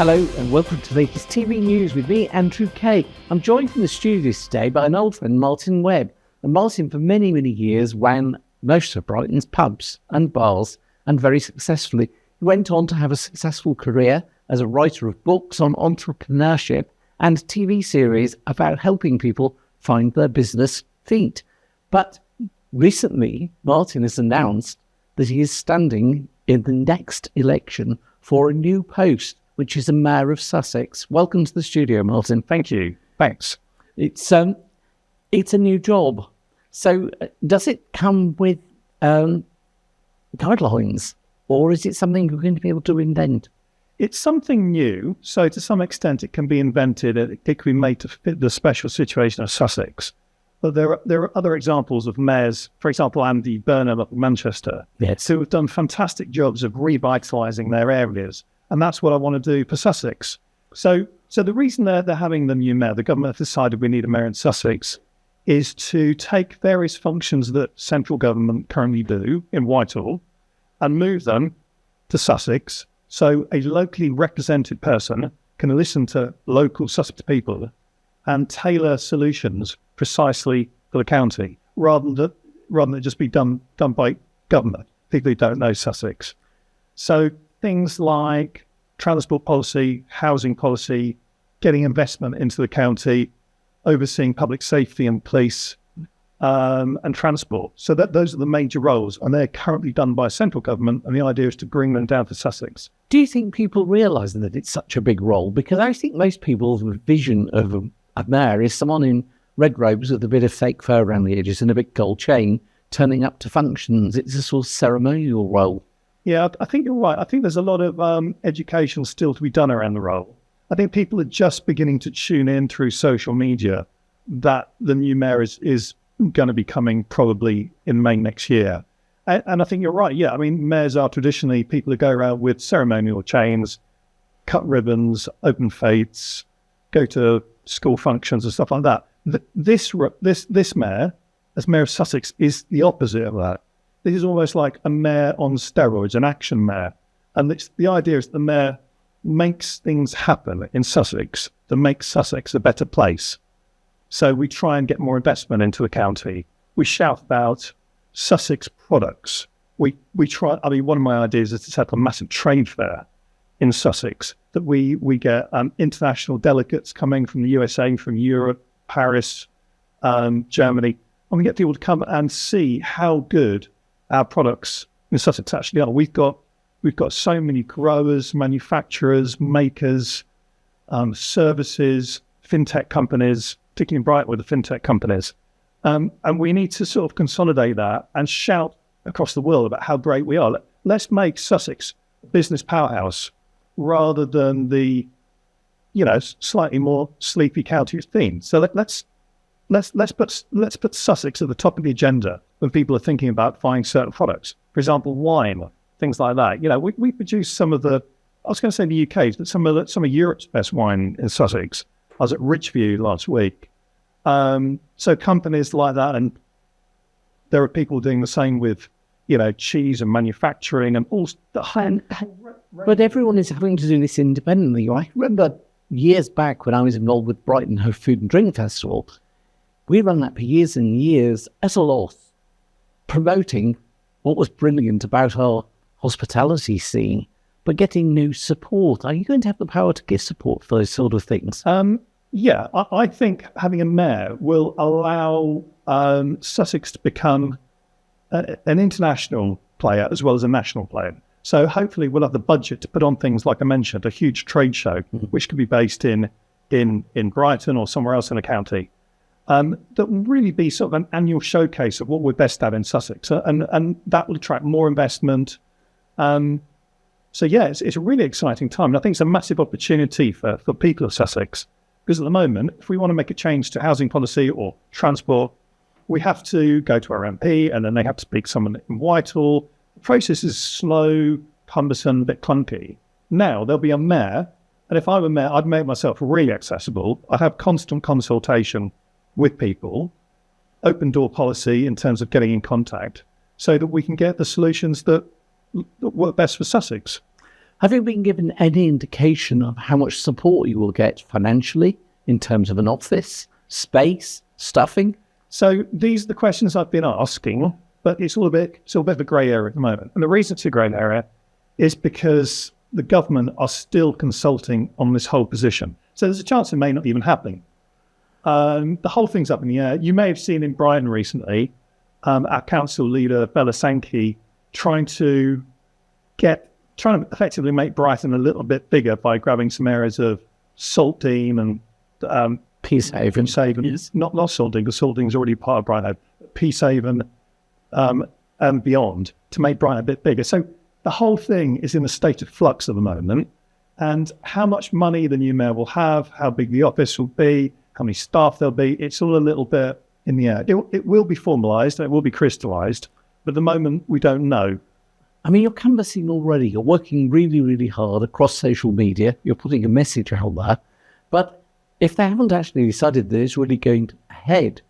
Hello and welcome to the latest TV news with me, Andrew Kay. I'm joined from the studios today by an old friend, Martin Webb. And Martin, for many, many years, ran most of Brighton's pubs and bars, and very successfully. He went on to have a successful career as a writer of books on entrepreneurship and TV series about helping people find their business feet. But recently, Martin has announced that he is standing in the next election for a new post, which is a Mayor of Sussex. Welcome to the studio, Martin. Thank you. Thanks. It's a new job. So does it come with guidelines, or is it something you're going to be able to invent? It's something new, so to some extent it can be invented. It can be made to fit the special situation of Sussex. But there are other examples of mayors, for example, Andy Burnham of Manchester, yes, who have done fantastic jobs of revitalising their areas. And that's what I want to do for Sussex. So the reason they're having the new mayor, the government have decided we need a mayor in Sussex, is to take various functions that central government currently do in Whitehall and move them to Sussex. So a locally represented person can listen to local Sussex people and tailor solutions precisely for the county, rather than it just be done by government, people who don't know Sussex. So things like transport policy, housing policy, getting investment into the county, overseeing public safety and police, and transport. So those are the major roles, and they're currently done by central government, and the idea is to bring them down to Sussex. Do you think people realise that it's such a big role? Because I think most people's vision of a mayor is someone in red robes with a bit of fake fur around the edges and a big gold chain turning up to functions. It's a sort of ceremonial role. Yeah, I think you're right. I think there's a lot of education still to be done around the role. I think people are just beginning to tune in through social media that the new mayor is going to be coming probably in May next year. And I think you're right. Yeah, I mean, mayors are traditionally people who go around with ceremonial chains, cut ribbons, open fates, go to school functions and stuff like that. This mayor, as Mayor of Sussex, is the opposite of that. This is almost like a mayor on steroids, an action mayor. And the idea is the mayor makes things happen in Sussex that makes Sussex a better place. So we try and get more investment into the county. We shout about Sussex products. We try, I mean, one of my ideas is to set up a massive trade fair in Sussex, that we get international delegates coming from the USA, from Europe, Paris, Germany, and we get people to come and see how good our products in Sussex actually are. We've got so many growers, manufacturers, makers, services, fintech companies, particularly in Brighton with the fintech companies. And we need to sort of consolidate that and shout across the world about how great we are. Let's make Sussex a business powerhouse rather than the, slightly more sleepy county it's been. So let's put Sussex at the top of the agenda when people are thinking about buying certain products. For example, wine, things like that. We produce some of the, I was going to say the UK, but some of Europe's best wine in Sussex. I was at Richview last week. So companies like that, and there are people doing the same with, cheese and manufacturing and all the high. But everyone is having to do this independently. I remember years back when I was involved with Brighton Food and Drink Festival, we ran that for years and years at a loss, promoting what was brilliant about our hospitality scene, but getting no support. Are you going to have the power to give support for those sort of things? Yeah, I think having a mayor will allow Sussex to become an international player as well as a national player. So hopefully we'll have the budget to put on things like I mentioned, a huge trade show, which could be based in Brighton or somewhere else in the county. That will really be sort of an annual showcase of what we're best at in Sussex, and that will attract more investment. So yeah, it's a really exciting time, and I think it's a massive opportunity for people of Sussex, because at the moment, if we want to make a change to housing policy or transport, we have to go to our MP, and then they have to speak to someone in Whitehall. The process is slow, cumbersome, a bit clunky. Now there'll be a mayor, and if I were mayor, I'd make myself really accessible. I'd have constant consultation with people, open door policy in terms of getting in contact, so that we can get the solutions that work best for Sussex. Have you been given any indication of how much support you will get financially in terms of an office, space, stuffing? So these are the questions I've been asking, but it's all a bit of a grey area at the moment. And the reason it's a grey area is because the government are still consulting on this whole position. So there's a chance it may not even happen. The whole thing's up in the air. You may have seen in Brighton recently, our council leader, Bella Sankey, trying to effectively make Brighton a little bit bigger by grabbing some areas of Saltdean and Peacehaven. Yes. Not Saltdean, because Saltdean is already part of Brighton. Peacehaven and beyond, to make Brighton a bit bigger. So the whole thing is in a state of flux at the moment. And how much money the new mayor will have, how big the office will be, how many staff there'll be, it's all a little bit in the air. It will be formalised, it will be crystallised, but at the moment we don't know. I mean, you're canvassing already. You're working really, really hard across social media. You're putting a message out there. But if they haven't actually decided that it's really going ahead,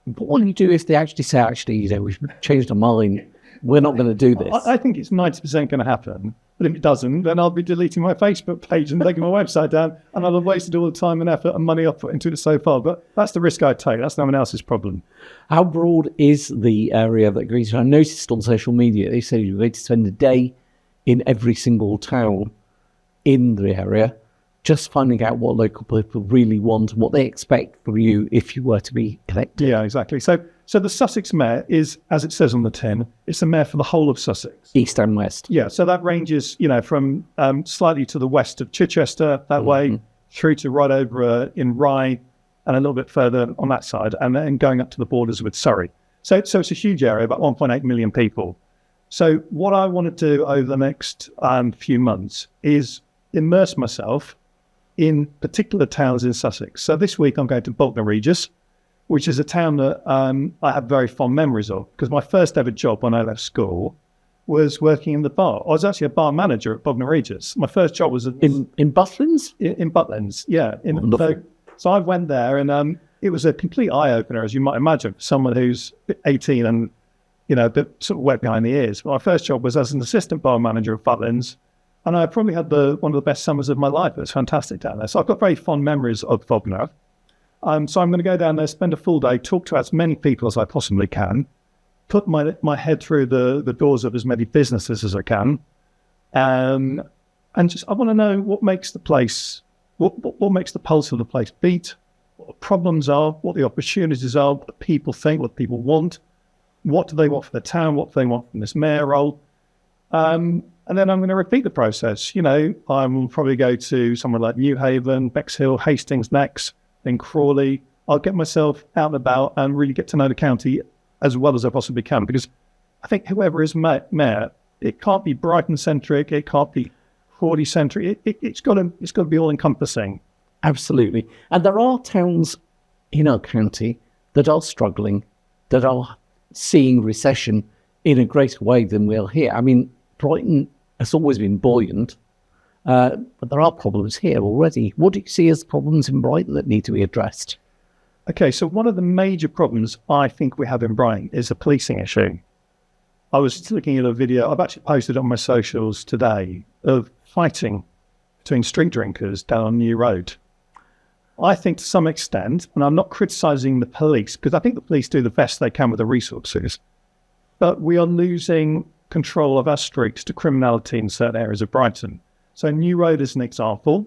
what will you do if they actually say, we've changed our mind, we're not going to do this? I think it's 90% going to happen. But if it doesn't, then I'll be deleting my Facebook page and taking my website down, and I'll have wasted all the time and effort and money I've put into it so far. But that's the risk I take. That's no one else's problem. How broad is the area that agrees? I noticed on social media, they say you're going to spend a day in every single town in the area, just finding out what local people really want and what they expect from you if you were to be elected. Yeah, exactly. So the Sussex Mayor is, as it says on the tin, it's a mayor for the whole of Sussex. East and west. Yeah, so that ranges, from slightly to the west of Chichester, that way, through to right over in Rye, and a little bit further on that side, and then going up to the borders with Surrey. So it's a huge area, about 1.8 million people. So what I want to do over the next few months is immerse myself in particular towns in Sussex. So this week I'm going to Bognor Regis, which is a town that I have very fond memories of, because my first ever job when I left school was working in the bar. I was actually a bar manager at Bognor Regis. My first job was in Butlins? In Butlins, yeah. So I went there, and it was a complete eye-opener, as you might imagine, for someone who's 18 and, a bit sort of wet behind the ears. My first job was as an assistant bar manager at Butlins, and I probably had one of the best summers of my life. It was fantastic down there. So I've got very fond memories of Bognor. So I'm going to go down there, spend a full day, talk to as many people as I possibly can, put my head through the doors of as many businesses as I can, and just I want to know what makes the place, what makes the pulse of the place beat, what the problems are, what the opportunities are, what the people think, what people want, what do they want for the town, what do they want from this mayor role, and then I'm going to repeat the process. I will probably go to somewhere like Newhaven, Bexhill, Hastings next. In Crawley, I'll get myself out and about and really get to know the county as well as I possibly can, because I think whoever is mayor, it can't be Brighton-centric, it can't be Crawley-centric, it's got to be all-encompassing. Absolutely. And there are towns in our county that are struggling, that are seeing recession in a greater way than we'll here. I mean, Brighton has always been buoyant, but there are problems here already. What do you see as problems in Brighton that need to be addressed? Okay, so one of the major problems I think we have in Brighton is a policing issue. I was looking at a video, I've actually posted on my socials today, of fighting between street drinkers down on New Road. I think to some extent, and I'm not criticising the police, because I think the police do the best they can with the resources, but we are losing control of our streets to criminality in certain areas of Brighton. So New Road is an example.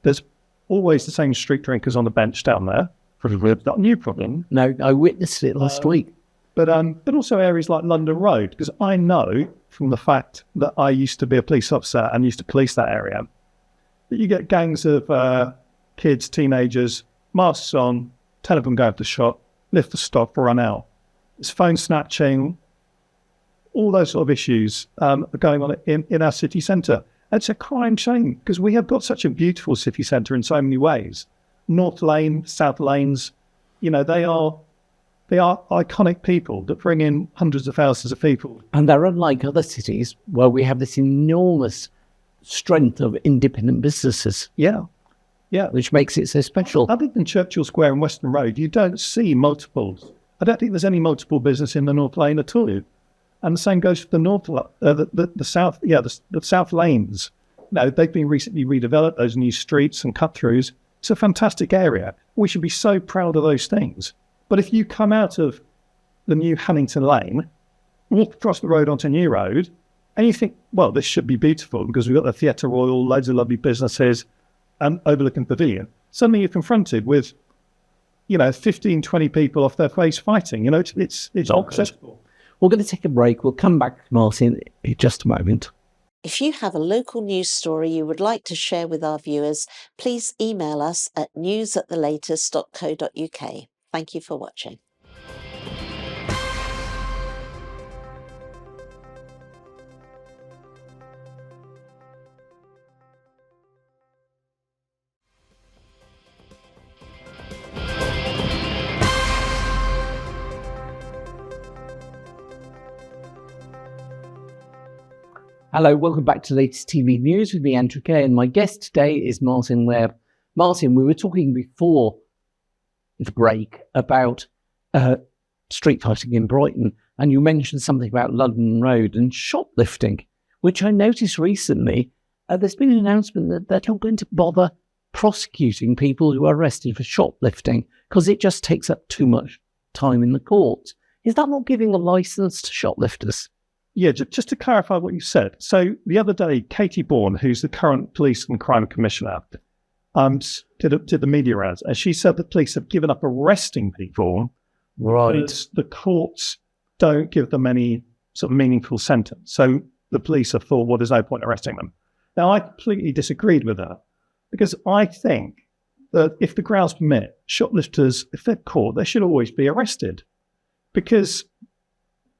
There's always the same street drinkers on the bench down there. It's not a new problem. No, I witnessed it last week. But also areas like London Road, because I know from the fact that I used to be a police officer and used to police that area, that you get gangs of kids, teenagers, masks on, 10 of them go up the shop, lift the stop, run out. It's phone snatching, all those sort of issues are going on in our city centre. It's a crying shame, because we have got such a beautiful city centre in so many ways. North Lane, South Lanes, they are iconic people that bring in hundreds of thousands of people. And they're unlike other cities where we have this enormous strength of independent businesses. Yeah. Which makes it so special. Other than Churchill Square and Western Road, you don't see multiples. I don't think there's any multiple business in the North Lane at all. And the same goes for the north, the south, the south lanes. No, they've been recently redeveloped, those new streets and cut-throughs. It's a fantastic area. We should be so proud of those things. But if you come out of the new Hannington Lane, walk across the road onto New Road, and you think, well, this should be beautiful because we've got the Theatre Royal, loads of lovely businesses, and overlooking Pavilion. Suddenly you're confronted with, 15, 20 people off their face fighting. It's not acceptable. We're going to take a break. We'll come back, Martin, in just a moment. If you have a local news story you would like to share with our viewers, please email us at news@thelatest.co.uk. Thank you for watching. Hello, welcome back to the latest TV news with me, Andrew Kay, and my guest today is Martin Webb. Martin, we were talking before the break about street fighting in Brighton, and you mentioned something about London Road and shoplifting, which I noticed recently. There's been an announcement that they're not going to bother prosecuting people who are arrested for shoplifting because it just takes up too much time in the courts. Is that not giving a licence to shoplifters? Yeah, just to clarify what you said. So the other day, Katie Bourne, who's the current police and crime commissioner, did the media rounds, and she said the police have given up arresting people because the courts don't give them any sort of meaningful sentence. So the police have thought, well, there's no point arresting them. Now, I completely disagreed with her because I think that if the grounds permit, shoplifters, if they're caught, they should always be arrested. Because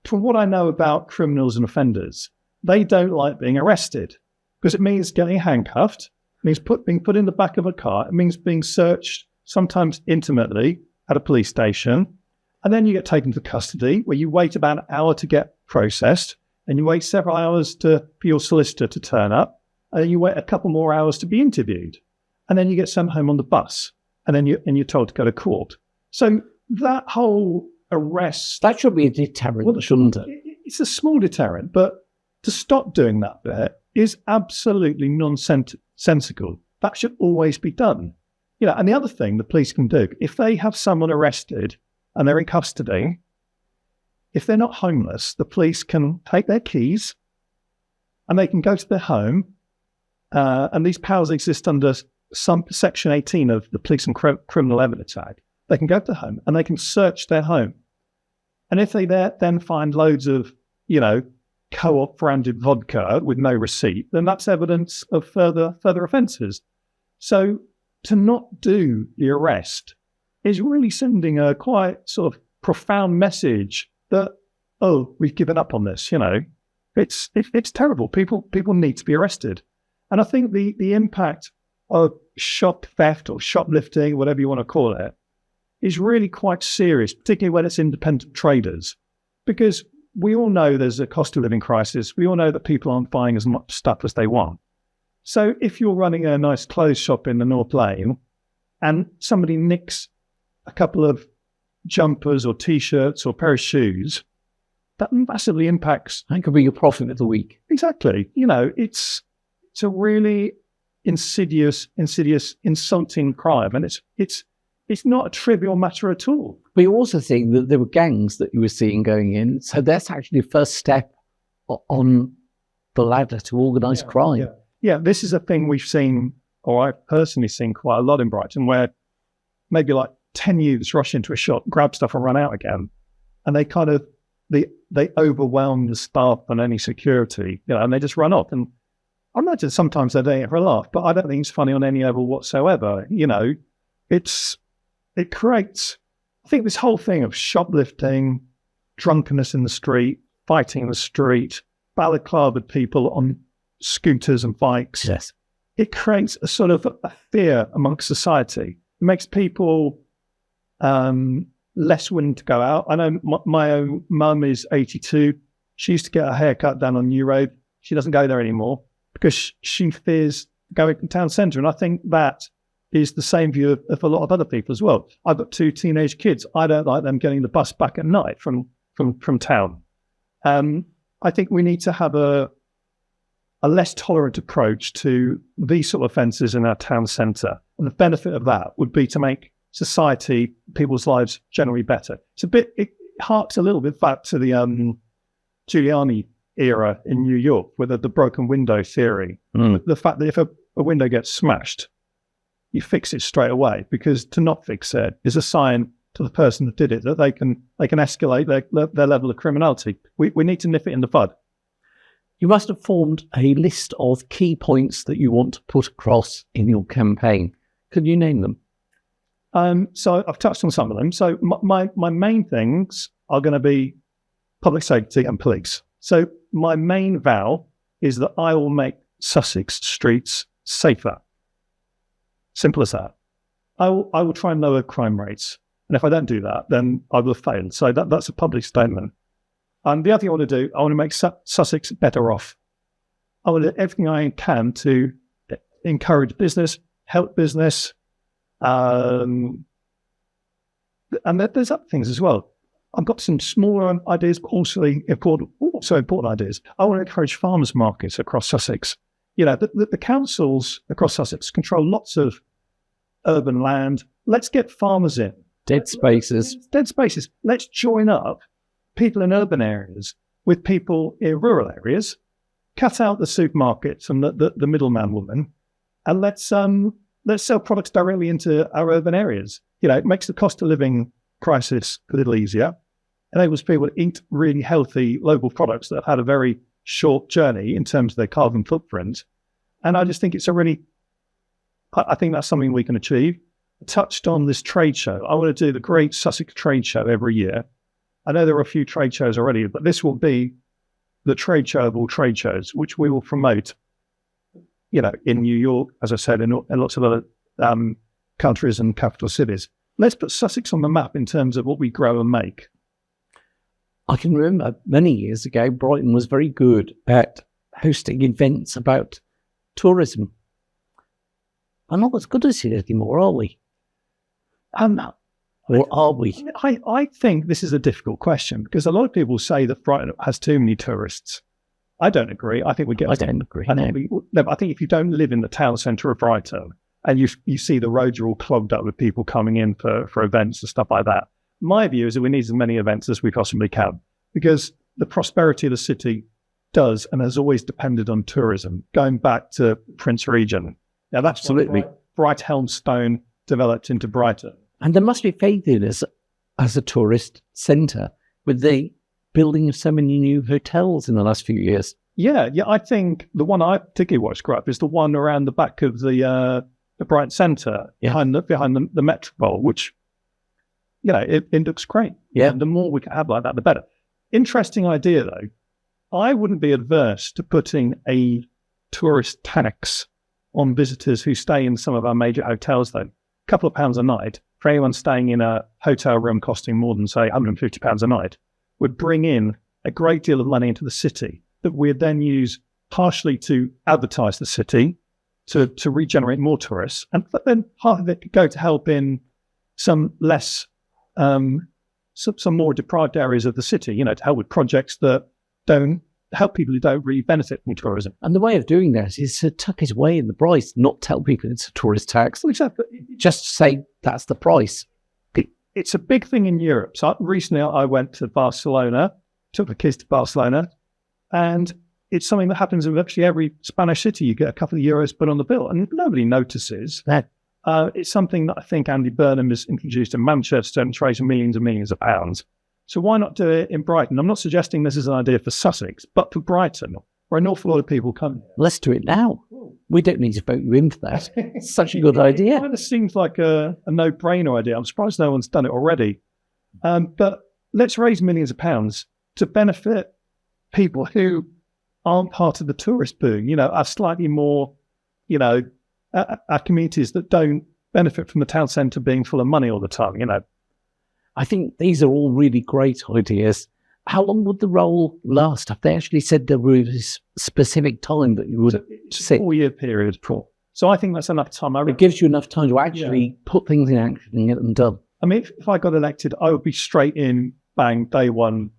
from what I know about criminals and offenders, they don't like being arrested because it means getting handcuffed, it means being put in the back of a car, it means being searched, sometimes intimately, at a police station, and then you get taken to custody where you wait about an hour to get processed, and you wait several hours for your solicitor to turn up, and then you wait a couple more hours to be interviewed, and then you get sent home on the bus, and then you're told to go to court. So that whole arrest, that should be a deterrent, shouldn't it? It's a small deterrent, but to stop doing that bit is absolutely nonsensical. That should always be done. And the other thing the police can do, if they have someone arrested and they're in custody, if they're not homeless, the police can take their keys and they can go to their home. And these powers exist under some Section 18 of the Police and Criminal Evidence Act. They can go to the home and they can search their home. And if they then find loads of, co-op branded vodka with no receipt, then that's evidence of further offences. So to not do the arrest is really sending a quite sort of profound message that, oh, we've given up on this. It's terrible. People need to be arrested. And I think the impact of shop theft or shoplifting, whatever you want to call it, is really quite serious, particularly when it's independent traders, because we all know there's a cost of living crisis. We all know that people aren't buying as much stuff as they want. So if you're running a nice clothes shop in the North Lane and somebody nicks a couple of jumpers or T-shirts or a pair of shoes, that massively impacts. That could be your profit of the week. Exactly. It's a really insidious, insulting crime, and it's not a trivial matter at all. But you're also seeing that there were gangs that you were seeing going in. So that's actually the first step on the ladder to organised crime. Yeah, this is a thing we've seen, or I've personally seen quite a lot in Brighton, where maybe like 10 youths rush into a shop, grab stuff and run out again. And they kind of, they overwhelm the staff and any security, and they just run off. And I imagine sometimes they're doing it for a laugh, but I don't think it's funny on any level whatsoever. It creates, I think, this whole thing of shoplifting, drunkenness in the street, fighting in the street, balaclava people on scooters and bikes. Yes. It creates a sort of a fear amongst society. It makes people less willing to go out. I know my own mum is 82. She used to get her hair cut down on New Road. She doesn't go there anymore because she fears going to town centre. And I think that is the same view of a lot of other people as well. I've got 2 teenage kids. I don't like them getting the bus back at night from town. I think we need to have a less tolerant approach to these sort of offences in our town centre. And the benefit of that would be to make society, people's lives generally better. It harks a little bit back to the Giuliani era in New York with the broken window theory. The fact that if a window gets smashed, you fix it straight away, because to not fix it is a sign to the person that did it that they can escalate their level of criminality. We need to nip it in the bud. You must have formed a list of key points that you want to put across in your campaign. Could you name them? So I've touched on some of them. So my main things are going to be public safety and police. So my main vow is that I will make Sussex streets safer. Simple as that. I will try and lower crime rates. And if I don't do that, then I will fail. So that's a public statement. And the other thing I want to do, I want to make Sussex better off. I want to do everything I can to encourage business, help business, and there's other things as well. I've got some smaller ideas, but also important ideas. I want to encourage farmers markets across Sussex. You know, the councils across Sussex control lots of urban land. Let's get farmers in. Dead spaces. Let's join up people in urban areas with people in rural areas, cut out the supermarkets and the middleman woman, and let's sell products directly into our urban areas. You know, it makes the cost of living crisis a little easier, enables people to eat really healthy local products that have had a very short journey in terms of their carbon footprint. And I just think I think that's something we can achieve. I touched on this trade show. I want to do the Great Sussex Trade Show every year. I know there are a few trade shows already, but this will be the trade show of all trade shows, which we will promote, you know, in New York, as I said, and lots of other countries and capital cities. Let's put Sussex on the map in terms of what we grow and make. I can remember many years ago, Brighton was very good at hosting events about tourism. We're not as good as it anymore, are we? Or are we? I think this is a difficult question, because a lot of people say that Brighton has too many tourists. I don't agree. I think we get. I don't agree. I think if you don't live in the town centre of Brighton and you see the roads are all clogged up with people coming in for events and stuff like that, my view is that we need as many events as we possibly can, because the prosperity of the city does and has always depended on tourism, going back to Prince Regent. Now, that's absolutely Brighthelmstone developed into Brighton. And there must be faith in us as a tourist centre with the building of so many new hotels in the last few years. Yeah. I think the one I particularly watched grow up is the one around the back of the Brighton Centre, behind the Metropole, which, you know, it looks great. Yeah. And the more we can have like that, the better. Interesting idea, though. I wouldn't be adverse to putting a tourist tax on visitors who stay in some of our major hotels, though. A couple of pounds a night for anyone staying in a hotel room costing more than, say, £150 a night would bring in a great deal of money into the city that we'd then use partially to advertise the city, to regenerate more tourists, and then part of it could go to help in some less, some more deprived areas of the city, you know, to help with projects that don't help people who don't really benefit from tourism. And the way of doing that is to tuck it away in the price, not tell people it's a tourist tax. Well, exactly. Just say that's the price. It's a big thing in Europe. So recently I went to Barcelona, took the kids to Barcelona, and it's something that happens in virtually every Spanish city. You get a couple of euros put on the bill and nobody notices. It's something that I think Andy Burnham has introduced in Manchester and raising millions and millions of pounds. So why not do it in Brighton? I'm not suggesting this is an idea for Sussex, but for Brighton, where an awful lot of people come here. Let's do it now. We don't need to vote you in for that. It's such a good idea. It kind of seems like a no-brainer idea. I'm surprised no one's done it already. But let's raise millions of pounds to benefit people who aren't part of the tourist boom, you know, are slightly more, you know, our communities that don't benefit from the town centre being full of money all the time, you know. I think these are all really great ideas. How long would the role last? Have they actually said there was a specific time that you would sit? It's a 4-year period. So I think that's enough time. It gives you enough time to actually put things in action and get them done. I mean, if I got elected, I would be straight in, bang, day one,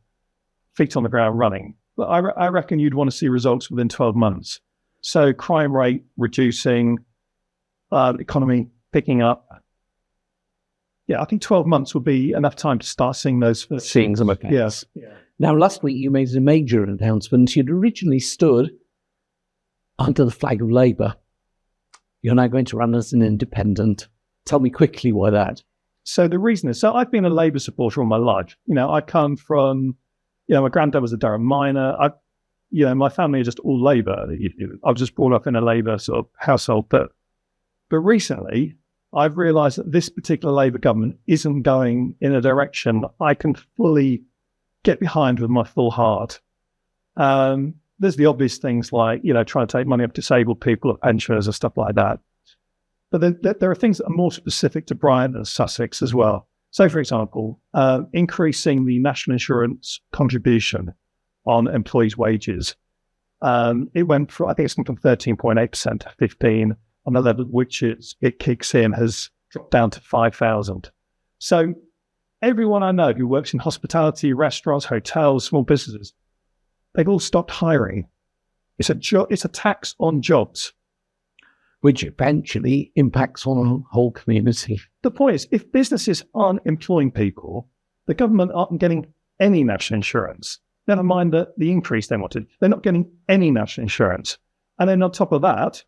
feet on the ground running. But I reckon you'd want to see results within 12 months. So crime rate reducing, economy picking up. Yeah, I think 12 months would be enough time to start seeing those. Seeing some effects. Yes. Yeah. Now, last week you made a major announcement. You'd originally stood under the flag of Labour. You're now going to run as an independent. Tell me quickly why that. So the reason is, I've been a Labour supporter all my life. I come from, my granddad was a Durham miner. My family are just all Labour. I was just brought up in a Labour sort of household. But recently, I've realised that this particular Labour government isn't going in a direction I can fully get behind with my full heart. There's the obvious things like, trying to take money off disabled people, pensioners and stuff like that. But there are things that are more specific to Brighton and Sussex as well. So, for example, increasing the national insurance contribution on employees' wages. It went from, I think it's gone from 13.8% to 15%, on the level at which it kicks in has dropped down to 5,000. So everyone I know who works in hospitality, restaurants, hotels, small businesses, they've all stopped hiring. It's a tax on jobs. Which eventually impacts on a whole community. The point is, if businesses aren't employing people, the government aren't getting any national insurance. Never mind the increase they wanted. They're not getting any national insurance. And then on top of that,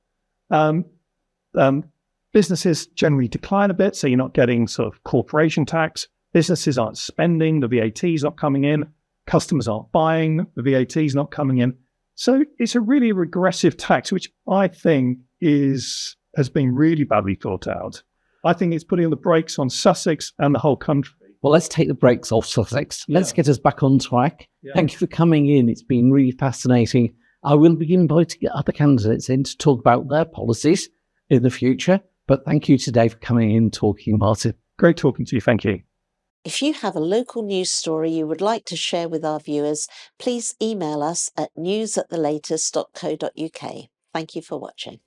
businesses generally decline a bit, so you're not getting sort of corporation tax. Businesses aren't spending, the VAT's not coming in. Customers aren't buying, the VAT's not coming in. So it's a really regressive tax, which I think has been really badly thought out. I think it's putting the brakes on Sussex and the whole country. Well, let's take the brakes off Sussex. Let's get us back on track. Yeah. Thank you for coming in. It's been really fascinating. I will be inviting other candidates in to talk about their policies in the future. But thank you today for coming in and talking, Martin. Great talking to you. Thank you. If you have a local news story you would like to share with our viewers, please email us at news@thelatest.co.uk. Thank you for watching.